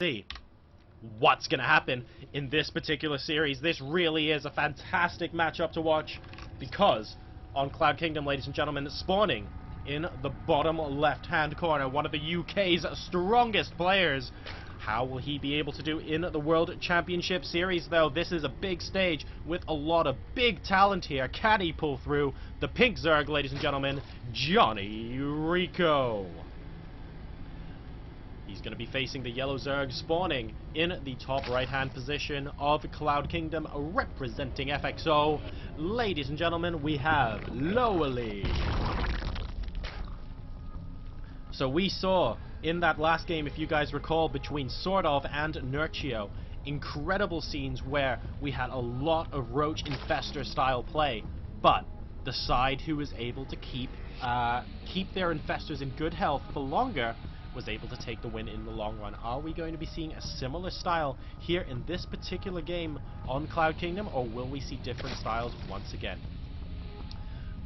See what's going to happen in this particular series. This really is a fantastic matchup to watch because on Cloud Kingdom, ladies and gentlemen, spawning in the bottom left-hand corner, one of the UK's strongest players. How will he be able to do in the World Championship Series, though? This is a big stage with a lot of big talent here. Can he pull through? The pink Zerg, ladies and gentlemen, JonnyREcco. He's going to be facing the yellow Zerg spawning in the top right-hand position of Cloud Kingdom, representing FXO. Ladies and gentlemen, we have LoWeLy. So we saw in that last game, if you guys recall, between Sort of and Nurchio, incredible scenes where we had a lot of Roach Infestor style play, but the side who was able to keep their Infestors in good health for longer was able to take the win in the long run. Are we going to be seeing a similar style here in this particular game on Cloud Kingdom, or will we see different styles once again?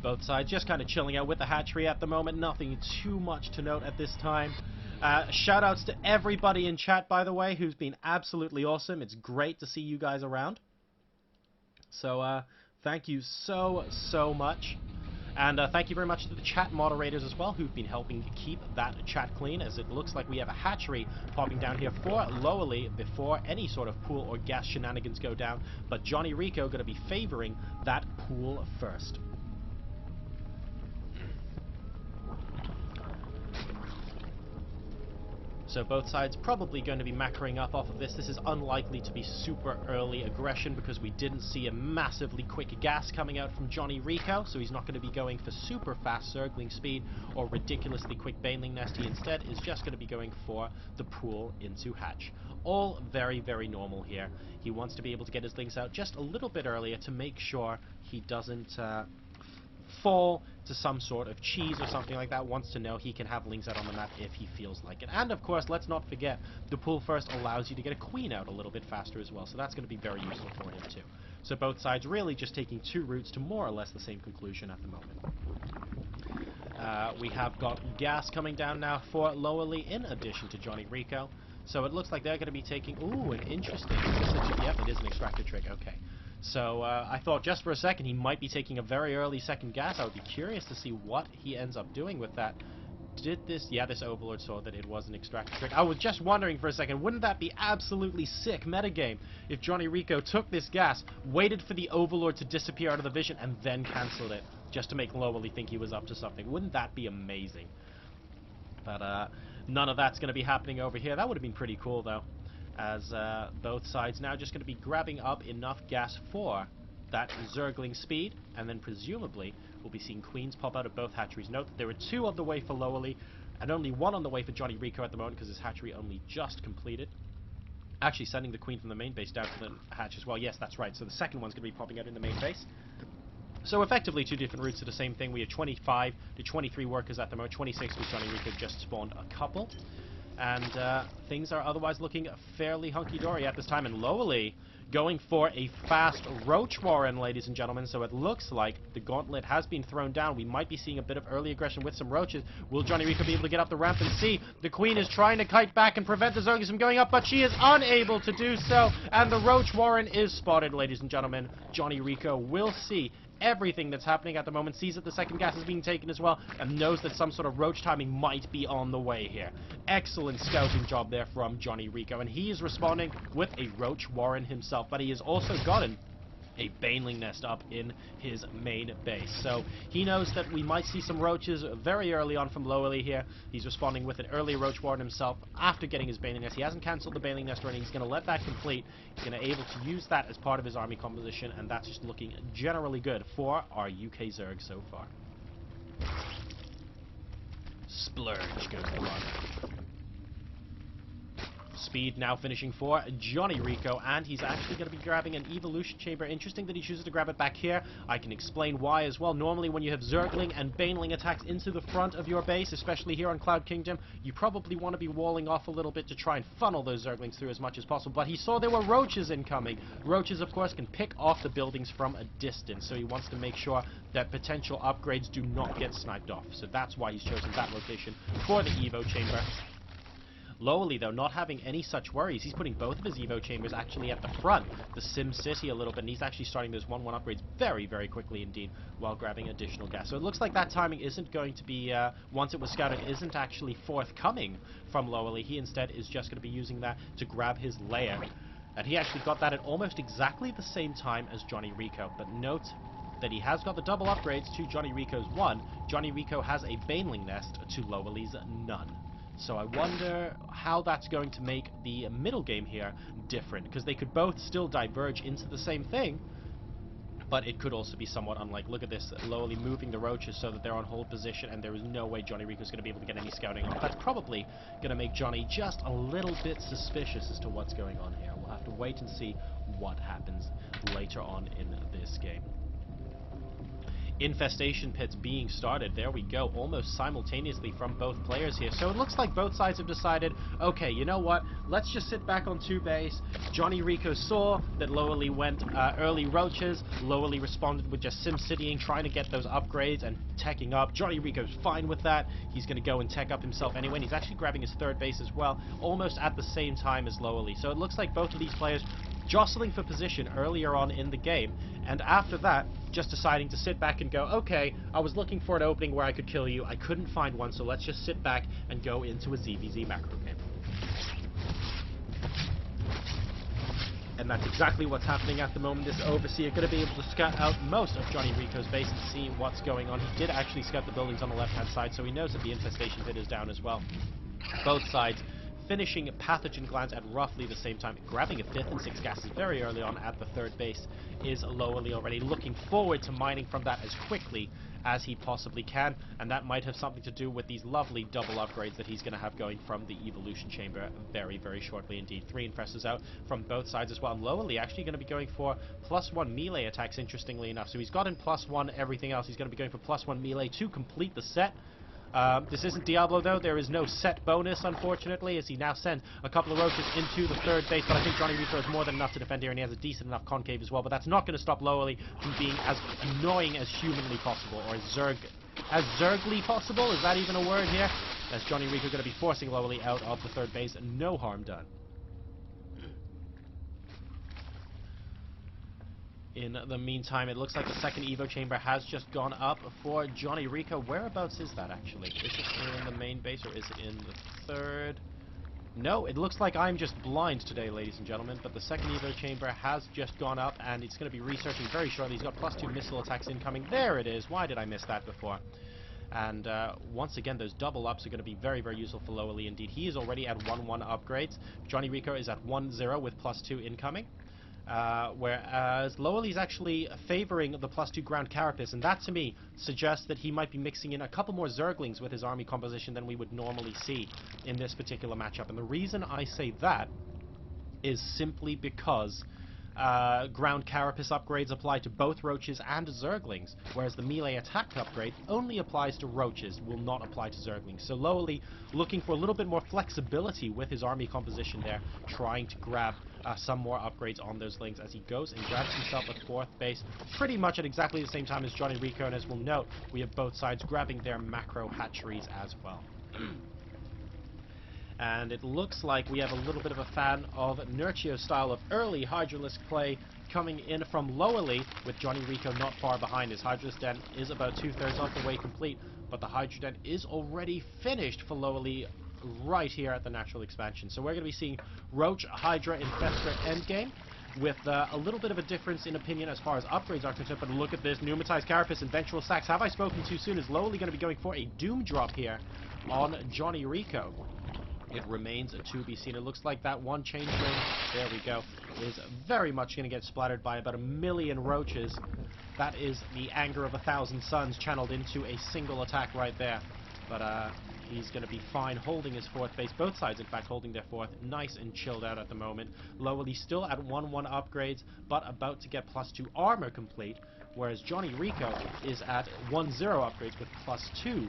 Both sides just kind of chilling out with the hatchery at the moment. Nothing too much to note at this time. Shoutouts to everybody in chat, by the way, who's been absolutely awesome. It's great to see you guys around. So, thank you so much. And thank you very much to the chat moderators as well, who've been helping keep that chat clean, as it looks like we have a hatchery popping down here for LoWeLy before any sort of pool or gas shenanigans go down. But JonnyREcco going to be favoring that pool first. So both sides probably going to be macroing up off of this. This is unlikely to be super early aggression because we didn't see a massively quick gas coming out from JonnyREcco, so he's not going to be going for super fast Zergling speed or ridiculously quick Baneling Nest. He instead is just going to be going for the pool into hatch. All very, very normal here. He wants to be able to get his links out just a little bit earlier to make sure he doesn't fall to some sort of cheese or something like that. Wants to know he can have links out on the map if he feels like it. And of course, let's not forget, the pool first allows you to get a queen out a little bit faster as well, so that's going to be very useful for him too. So both sides really just taking two routes to more or less the same conclusion at the moment. We have got gas coming down now for LoWeLy in addition to JonnyREcco. So it looks like they're going to be taking... Ooh, an interesting... Yep, it is an extractor trick, okay. So I thought just for a second he might be taking a very early second gas. I would be curious to see what he ends up doing with that. Did this... Yeah, this Overlord saw that it was an extractor trick. I was just wondering for a second, wouldn't that be absolutely sick metagame if JonnyREcco took this gas, waited for the Overlord to disappear out of the vision, and then cancelled it, just to make LoWeLy think he was up to something? Wouldn't that be amazing? But none of that's going to be happening over here. That would have been pretty cool, though, as both sides now just going to be grabbing up enough gas for that Zergling speed, and then presumably we'll be seeing queens pop out of both hatcheries. Note that there are two on the way for LoWeLy, and only one on the way for JonnyREcco at the moment, because his hatchery only just completed. Actually, sending the queen from the main base down to the hatch as well. Yes, that's right. So the second one's going to be popping out in the main base. So effectively two different routes to the same thing. We have 25 to 23 workers at the moment. 26 with JonnyREcco just spawned a couple. And things are otherwise looking fairly hunky-dory at this time. And LoWeLy going for a fast Roach Warren, ladies and gentlemen. So it looks like the gauntlet has been thrown down. We might be seeing a bit of early aggression with some Roaches. Will JonnyREcco be able to get up the ramp and see? The Queen is trying to kite back and prevent the Zerglings from going up, but she is unable to do so. And the Roach Warren is spotted, ladies and gentlemen. JonnyREcco will see everything that's happening at the moment, sees that the second gas is being taken as well, and knows that some sort of Roach timing might be on the way here. Excellent scouting job there from JonnyREcco, and he is responding with a Roach Warren himself, but he has also gotten a Baneling Nest up in his main base. So he knows that we might see some Roaches very early on from LoWeLy here. He's responding with an early Roach Warren himself after getting his Baneling Nest. He hasn't cancelled the Baneling Nest or anything. He's going to let that complete. He's going to be able to use that as part of his army composition, and that's just looking generally good for our UK Zerg so far. Splurge goes the run. Speed now finishing for JonnyREcco, and he's actually going to be grabbing an Evolution Chamber. Interesting that he chooses to grab it back here. I can explain why as well. Normally when you have Zergling and Baneling attacks into the front of your base, especially here on Cloud Kingdom, you probably want to be walling off a little bit to try and funnel those Zerglings through as much as possible. But he saw there were Roaches incoming. Roaches, of course, can pick off the buildings from a distance, so he wants to make sure that potential upgrades do not get sniped off. So that's why he's chosen that location for the Evo Chamber. LoWeLy, though, not having any such worries. He's putting both of his Evo chambers actually at the front, the Sim City a little bit, and he's actually starting those 1-1 upgrades very, very quickly indeed, while grabbing additional gas. So it looks like that timing isn't going to be, once it was scouted, isn't actually forthcoming from LoWeLy. He instead is just going to be using that to grab his lair. And he actually got that at almost exactly the same time as JonnyREcco. But note that he has got the double upgrades to JonnyREcco's 1. JonnyREcco has a Baneling Nest to LoWeLy's none. So I wonder how that's going to make the middle game here different, because they could both still diverge into the same thing, but it could also be somewhat unlike. Look at this, LoWeLy moving the roaches so that they're on hold position, and there is no way JonnyREcco's going to be able to get any scouting off. That's probably going to make Johnny just a little bit suspicious as to what's going on here. We'll have to wait and see what happens later on in this game. Infestation pits being started. There we go, almost simultaneously from both players here. So it looks like both sides have decided, okay, you know what, let's just sit back on 2 base. JonnyREcco saw that LoWeLy went early roaches. LoWeLy responded with just sim-citying, trying to get those upgrades and teching up. JonnyREcco's fine with that. He's going to go and tech up himself anyway, and he's actually grabbing his 3rd base as well, almost at the same time as LoWeLy. So it looks like both of these players jostling for position earlier on in the game, and after that, just deciding to sit back and go, okay, I was looking for an opening where I could kill you, I couldn't find one, so let's just sit back and go into a ZVZ macro game. And that's exactly what's happening at the moment. This Overseer going to be able to scout out most of JonnyREcco's base and see what's going on. He did actually scout the buildings on the left-hand side, so he knows that the infestation pit is down as well. Both sides finishing pathogen glands at roughly the same time. Grabbing a 5th and 6th gases very early on at the 3rd base is LoWeLy already. Looking forward to mining from that as quickly as he possibly can, and that might have something to do with these lovely double upgrades that he's going to have going from the Evolution Chamber very, very shortly indeed. 3 Infestors out from both sides as well, and LoWeLy actually going to be going for +1 melee attacks, interestingly enough. So he's got in +1 everything else. He's going to be going for +1 melee to complete the set. This isn't Diablo, though. There is no set bonus, unfortunately, as he now sends a couple of roaches into the 3rd base, but I think JonnyREcco has more than enough to defend here, and he has a decent enough concave as well, but that's not going to stop LoWeLy from being as annoying as humanly possible, or as Zergly possible. Is that even a word here? As JonnyREcco going to be forcing LoWeLy out of the 3rd base, no harm done. In the meantime, it looks like the 2nd Evo chamber has just gone up for JonnyREcco. Whereabouts is that, actually? Is it in the main base, or is it in the 3rd? No, it looks like I'm just blind today, ladies and gentlemen, but the 2nd Evo chamber has just gone up, and it's going to be researching very shortly. He's got +2 missile attacks incoming. There it is. Why did I miss that before? And once again, those double ups are going to be very, very useful for LoWeLy indeed. He is already at 1-1 upgrades. JonnyREcco is at 1-0 with +2 incoming. Whereas LoWeLy is actually favoring the +2 ground carapace, and that to me suggests that he might be mixing in a couple more Zerglings with his army composition than we would normally see in this particular matchup. And the reason I say that is simply because ground carapace upgrades apply to both roaches and Zerglings, whereas the melee attack upgrade only applies to roaches, will not apply to Zerglings. So LoWeLy looking for a little bit more flexibility with his army composition there, trying to grab some more upgrades on those lings as he goes and grabs himself a 4th base pretty much at exactly the same time as JonnyREcco, and as we'll note, we have both sides grabbing their macro hatcheries as well. And it looks like we have a little bit of a fan of Nurchio's style of early Hydralisk play coming in from LoWeLy, with JonnyREcco not far behind. His Hydralisk Den is about 2/3 of the way complete, but the Hydra Den is already finished for LoWeLy right here at the natural expansion. So we're going to be seeing Roach, Hydra, Infestor endgame, with a little bit of a difference in opinion as far as upgrades are concerned. But look at this, Pneumatized Carapace and Ventral Stacks. Have I spoken too soon? Is LoWeLy going to be going for a Doom Drop here on JonnyREcco? It remains to be seen. It looks like that one Changeling, there we go, is very much going to get splattered by about 1 million roaches. That is the anger of 1,000 suns channeled into a single attack right there. But he's going to be fine holding his 4th base. Both sides, in fact, holding their 4th. Nice and chilled out at the moment. LoWeLy still at 1-1 upgrades, but about to get +2 armor complete, whereas JonnyREcco is at 1-0 upgrades with +2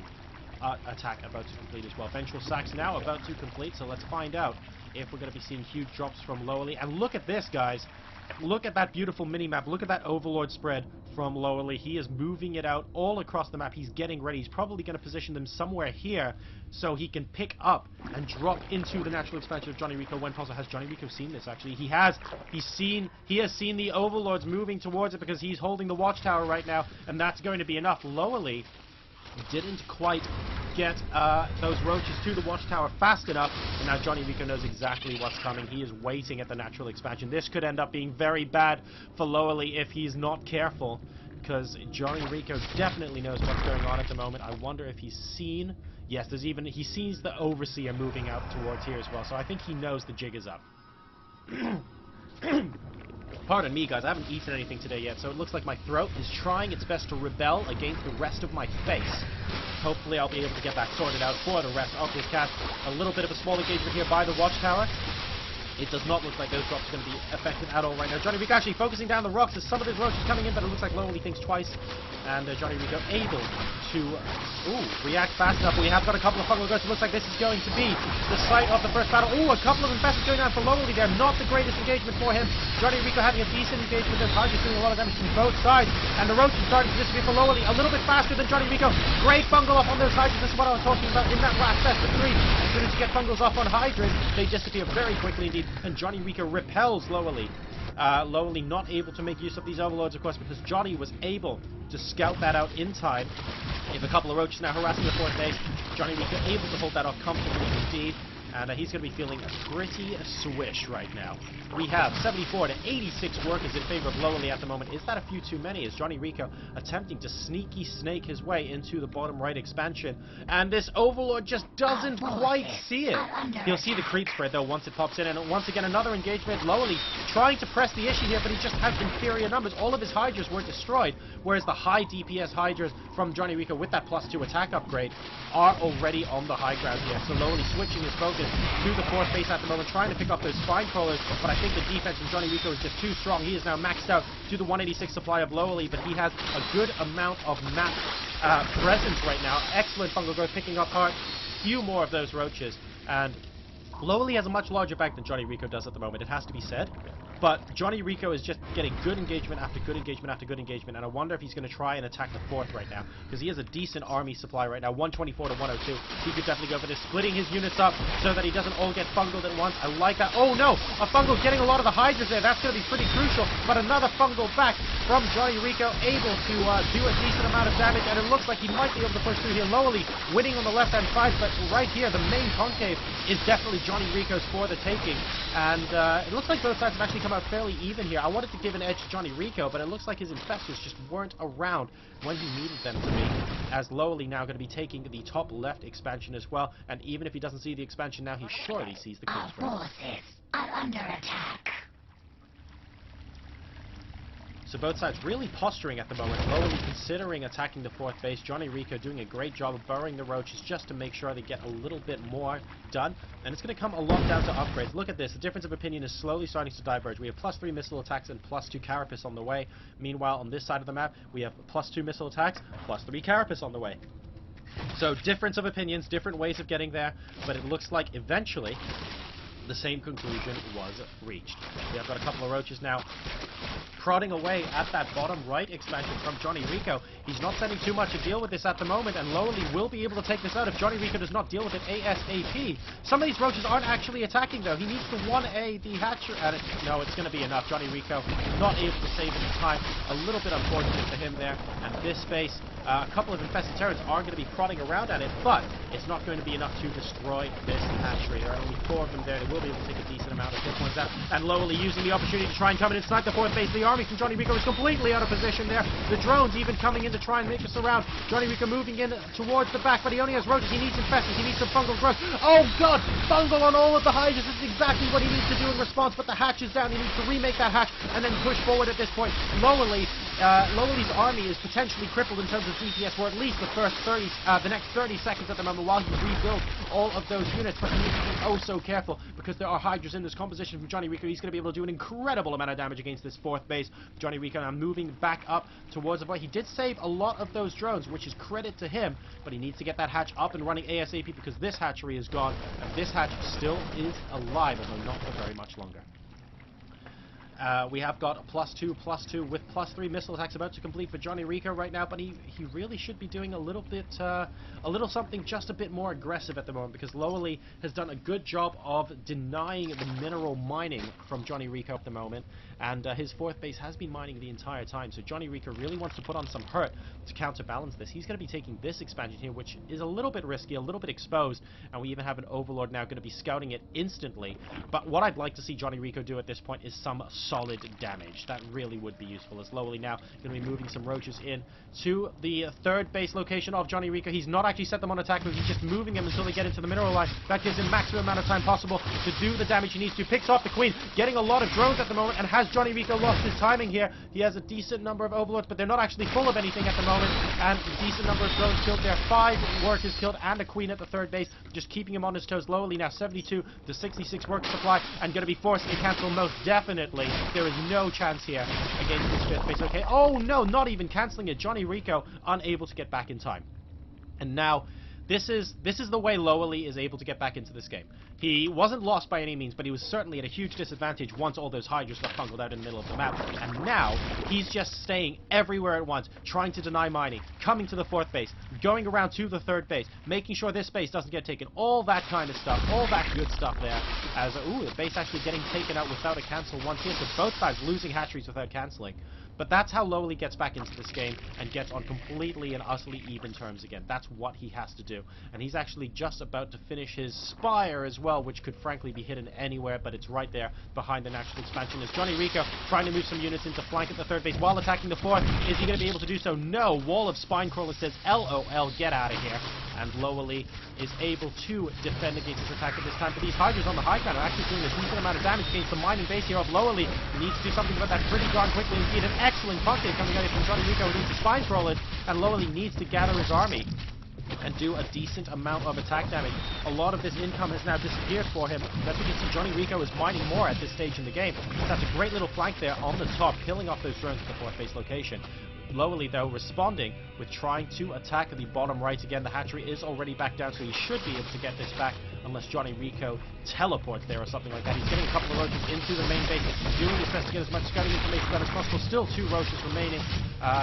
attack about to complete as well. Ventral Sacks now about to complete, so let's find out if we're going to be seeing huge drops from LoWeLy. And look at this, guys. Look at that beautiful mini-map. Look at that Overlord spread from LoWeLy. He is moving it out all across the map. He's getting ready. He's probably going to position them somewhere here so he can pick up and drop into the natural expansion of JonnyREcco when possible. Has JonnyREcco seen this, actually? He has. He has seen the Overlords moving towards it because he's holding the watchtower right now, and that's going to be enough. LoWeLy didn't quite get those roaches to the watchtower fast enough, and now JonnyREcco knows exactly what's coming. He is waiting at the natural expansion. This could end up being very bad for LoWeLy if he's not careful, because JonnyREcco definitely knows what's going on at the moment. I wonder if he's seen... Yes, he sees the Overseer moving out towards here as well, so I think he knows the jig is up. Pardon me, guys, I haven't eaten anything today yet, so it looks like my throat is trying its best to rebel against the rest of my face. Hopefully I'll be able to get that sorted out for the rest of this cast. A little bit of a small engagement here by the watchtower. It does not look like those drops are going to be affected at all right now. JonnyREcco actually focusing down the rocks as some of his roaches coming in, but it looks like LoWeLy thinks twice. And JonnyREcco able to react fast enough. We have got a couple of fungal ghosts. It looks like this is going to be the site of the first battle. A couple of infestors going down for LoWeLy there. Not the greatest engagement for him. JonnyREcco having a decent engagement. There's Hydras doing a lot of damage from both sides. And the roaches starting to disappear for LoWeLy. A little bit faster than JonnyREcco. Great fungal off on those Hydras. This is what I was talking about in that last best of 3. As soon as you get fungals off on Hydras, they disappear very quickly indeed. And JonnyREcco repels LoWeLy. LoWeLy not able to make use of these Overlords, of course, because Johnny was able to scout that out in time. If a couple of roaches now harassing the fourth base, JonnyREcco able to hold that off comfortably indeed. And he's going to be feeling pretty swish right now. We have 74 to 86 workers in favor of LoWeLy at the moment. Is that a few too many? Is JonnyREcco attempting to sneaky snake his way into the bottom right expansion? And this Overlord just doesn't quite see it. He'll see the creep spread though once it pops in. And once again another engagement. LoWeLy trying to press the issue here, but he just has inferior numbers. All of his Hydras were destroyed, whereas the high DPS Hydras from JonnyREcco with that +2 attack upgrade are already on the high ground here. So LoWeLy switching his focus to the fourth base at the moment, trying to pick up those spine crawlers, but I think the defense from JonnyREcco is just too strong. He is now maxed out to the 186 supply of LoWeLy, but he has a good amount of map presence right now. Excellent fungal growth, picking up hard. Few more of those roaches, and LoWeLy has a much larger bag than JonnyREcco does at the moment, it has to be said. But JonnyREcco is just getting good engagement after good engagement after good engagement, and I wonder if he's going to try and attack the fourth right now, because he has a decent army supply right now, 124 to 102. He could definitely go for this, splitting his units up so that he doesn't all get fungled at once. I like that. Oh no! A fungal getting a lot of the Hydras there. That's going to be pretty crucial, but another fungal back from JonnyREcco, able to do a decent amount of damage, and it looks like he might be able to push through here. LoWeLy winning on the left-hand side, but right here, the main concave is definitely JonnyREcco's for the taking, and it looks like both sides have actually come out fairly even here. I wanted to give an edge to JonnyREcco, but it looks like his infestors just weren't around when he needed them to be, as LoWeLy now going to be taking the top left expansion as well, and even if he doesn't see the expansion now, he surely sees the creep spread. Our forces are under attack. So both sides really posturing at the moment. LoWeLy considering attacking the fourth base. JonnyREcco doing a great job of burrowing the roaches just to make sure they get a little bit more done. And it's going to come a lot down to upgrades. Look at this. The difference of opinion is slowly starting to diverge. We have +3 missile attacks and +2 carapace on the way. Meanwhile, on this side of the map, we have +2 missile attacks, +3 carapace on the way. So difference of opinions, different ways of getting there, but it looks like eventually the same conclusion was reached. We have got a couple of roaches now prodding away at that bottom right expansion from JonnyREcco. He's not spending too much to deal with this at the moment, and LoWeLy will be able to take this out if JonnyREcco does not deal with it ASAP. Some of these roaches aren't actually attacking though. He needs to 1A the hatcher at it. No, it's going to be enough. JonnyREcco not able to save any time. A little bit unfortunate for him there. And this space, a couple of infested turrets are going to be prodding around at it, but it's not going to be enough to destroy this hatchery. There are only 4 of them there. They will be able to take a decent amount of hit points out. And LoWeLy using the opportunity to try and come in and snipe the fourth base. The army from JonnyREcco is completely out of position there. The drones even coming in to try and make us around. JonnyREcco moving in towards the back, but he only has roaches. He needs infestors. He needs some fungal growth. Oh god! Fungal on all of the Hydras. This is exactly what he needs to do in response, but the hatch is down. He needs to remake that hatch and then push forward at this point. LoWeLy LoWeLy's army is potentially crippled in terms of DPS for at least the next 30 seconds at the moment while he rebuilds all of those units, but he needs to be oh so careful because there are Hydras in this composition from JonnyREcco. He's going to be able to do an incredible amount of damage against this fourth base. JonnyREcco now moving back up towards the void. He did save a lot of those drones, which is credit to him, but he needs to get that hatch up and running ASAP because this hatchery is gone, and this hatch still is alive, although not for very much longer. We have got a +2/+2 with +3 missile attacks about to complete for JonnyREcco right now, but he really should be doing a little something just a bit more aggressive at the moment because LoWeLy has done a good job of denying the mineral mining from JonnyREcco at the moment, and his fourth base has been mining the entire time, so JonnyREcco really wants to put on some hurt to counterbalance this. He's going to be taking this expansion here, which is a little bit risky, a little bit exposed, and we even have an Overlord now going to be scouting it instantly, but what I'd like to see JonnyREcco do at this point is some solid damage. That really would be useful, as LoWeLy now going to be moving some roaches in to the third base location of JonnyREcco. He's not actually set them on attack, but he's just moving them until they get into the mineral line. That gives him maximum amount of time possible to do the damage he needs to. Picks off the Queen, getting a lot of drones at the moment, and has JonnyREcco lost his timing here? He has a decent number of Overlords, but they're not actually full of anything at the moment, and a decent number of drones killed there. 5 workers killed and a Queen at the third base, just keeping him on his toes. LoWeLy now 72 to 66 worker supply, and going to be forced to cancel most definitely. There is no chance here against this fifth base. Okay, oh no, not even cancelling it. JonnyREcco unable to get back in time. And now, this is the way LoWeLy is able to get back into this game. He wasn't lost by any means, but he was certainly at a huge disadvantage once all those Hydras got fungled out in the middle of the map. And now, he's just staying everywhere at once, trying to deny mining, coming to the fourth base, going around to the third base, making sure this base doesn't get taken, all that kind of stuff, all that good stuff there. As, ooh, the base actually getting taken out without a cancel once here, so both sides losing hatcheries without cancelling. But that's how LoWeLy gets back into this game and gets on completely and utterly even terms again. That's what he has to do. And he's actually just about to finish his Spire as well, which could frankly be hidden anywhere, but it's right there behind the natural expansion. As JonnyREcco trying to move some units into flank at the third base while attacking the fourth. Is he going to be able to do so? No. Wall of Spine Crawler says, LOL, get out of here. And LoWeLy is able to defend against this attack at this time. But these Hydras on the high ground are actually doing a decent amount of damage against the mining base here of LoWeLy. He needs to do something about that pretty darn quickly. Indeed, an excellent pumpkin coming out here from JonnyREcco, who needs to spine crawl it, and LoWeLy needs to gather his army and do a decent amount of attack damage. A lot of this income has now disappeared for him. That's what you can see. JonnyREcco is mining more at this stage in the game. That's a great little flank there on the top, killing off those drones at the fourth base location. LoWeLy, though, responding with trying to attack the bottom right again. The hatchery is already back down, so he should be able to get this back unless JonnyREcco teleports there or something like that. He's getting a couple of roaches into the main base, doing his best to get as much scouting information out as possible. Still 2 roaches remaining.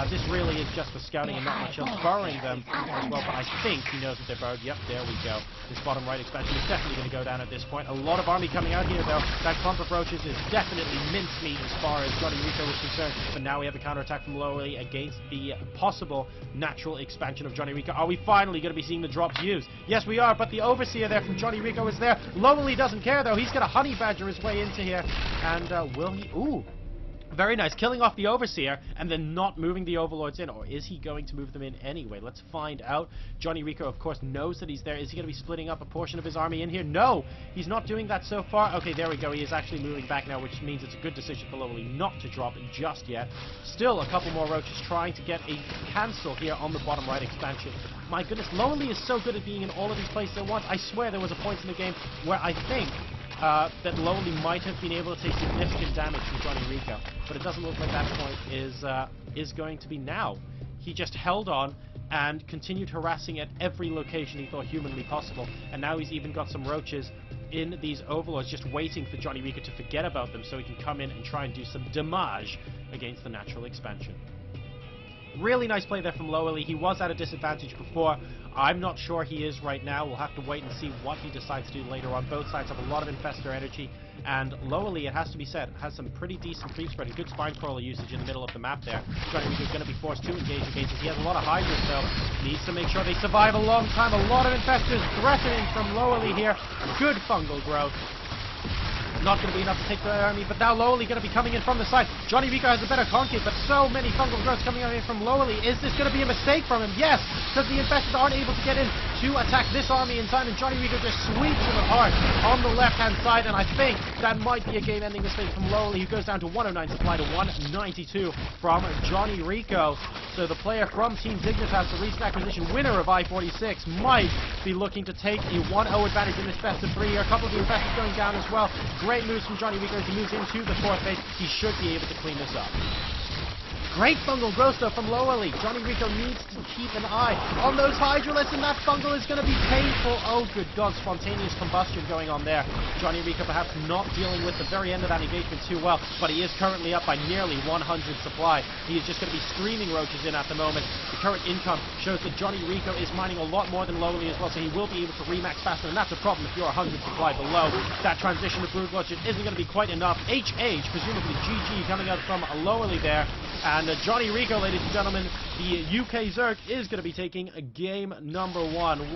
This really is just for scouting and not much else. Burrowing them as well, but I think he knows that they're burrowed. Yep, there we go. This bottom right expansion is definitely going to go down at this point. A lot of army coming out here, though. That clump of roaches is definitely mincemeat as far as JonnyREcco is concerned, but now we have a counterattack from LoWeLy against the possible natural expansion of JonnyREcco. Are we finally going to be seeing the drops used? Yes, we are, but the Overseer there from JonnyREcco is there. LoWeLy doesn't care, though. He's going to honey badger his way into here, and will he? Ooh. Very nice, killing off the Overseer and then not moving the Overlords in. Or is he going to move them in anyway? Let's find out. JonnyREcco, of course, knows that he's there. Is he going to be splitting up a portion of his army in here? No, he's not doing that so far. Okay, there we go. He is actually moving back now, which means it's a good decision for LoWeLy not to drop just yet. Still a couple more roaches trying to get a cancel here on the bottom right expansion. My goodness, LoWeLy is so good at being in all of these places at once. I swear there was a point in the game where I think that LoWeLy might have been able to take significant damage from JonnyREcco, but it doesn't look like that point is going to be now. He just held on and continued harassing at every location he thought humanly possible, and now he's even got some roaches in these Overlords just waiting for JonnyREcco to forget about them so he can come in and try and do some damage against the natural expansion. Really nice play there from LoWeLy. He was at a disadvantage before. I'm not sure he is right now. We'll have to wait and see what he decides to do later on. Both sides have a lot of infestor energy, and LoWeLy, it has to be said, has some pretty decent creep spread and good spine crawler usage in the middle of the map there. JonnyREcco is going to be forced to engage against it. He has a lot of Hydras, though. Needs to make sure they survive a long time. A lot of infestors threatening from LoWeLy here. Good fungal growth. Not going to be enough to take the army, but now LoWeLy going to be coming in from the side. JonnyREcco has a better concave, but so many fungal growths coming out here from LoWeLy. Is this going to be a mistake from him? Yes, because the infestors aren't able to get in to attack this army in time, and JonnyREcco just sweeps them apart on the left-hand side, and I think that might be a game-ending mistake from LoWeLy, who goes down to 109 supply to 192 from JonnyREcco. So the player from Team Dignitas, the recent acquisition winner of I-46, might be looking to take a 1-0 advantage in this best of 3 here. A couple of the investors going down as well. Great moves from JonnyREcco as he moves into the 4th base. He should be able to clean this up. Great fungal growth, though, from LoWeLy. JonnyREcco needs to keep an eye on those hydralisks, and that fungal is going to be painful. Oh, good God, spontaneous combustion going on there. JonnyREcco perhaps not dealing with the very end of that engagement too well, but he is currently up by nearly 100 supply. He is just going to be screaming roaches in at the moment. The current income shows that JonnyREcco is mining a lot more than LoWeLy as well, so he will be able to remax faster, and that's a problem if you're 100 supply below. That transition to Brood Lodge isn't going to be quite enough. HH, presumably GG, coming out from LoWeLy there. And JonnyREcco, ladies and gentlemen, the UK Zerg is going to be taking game number 1.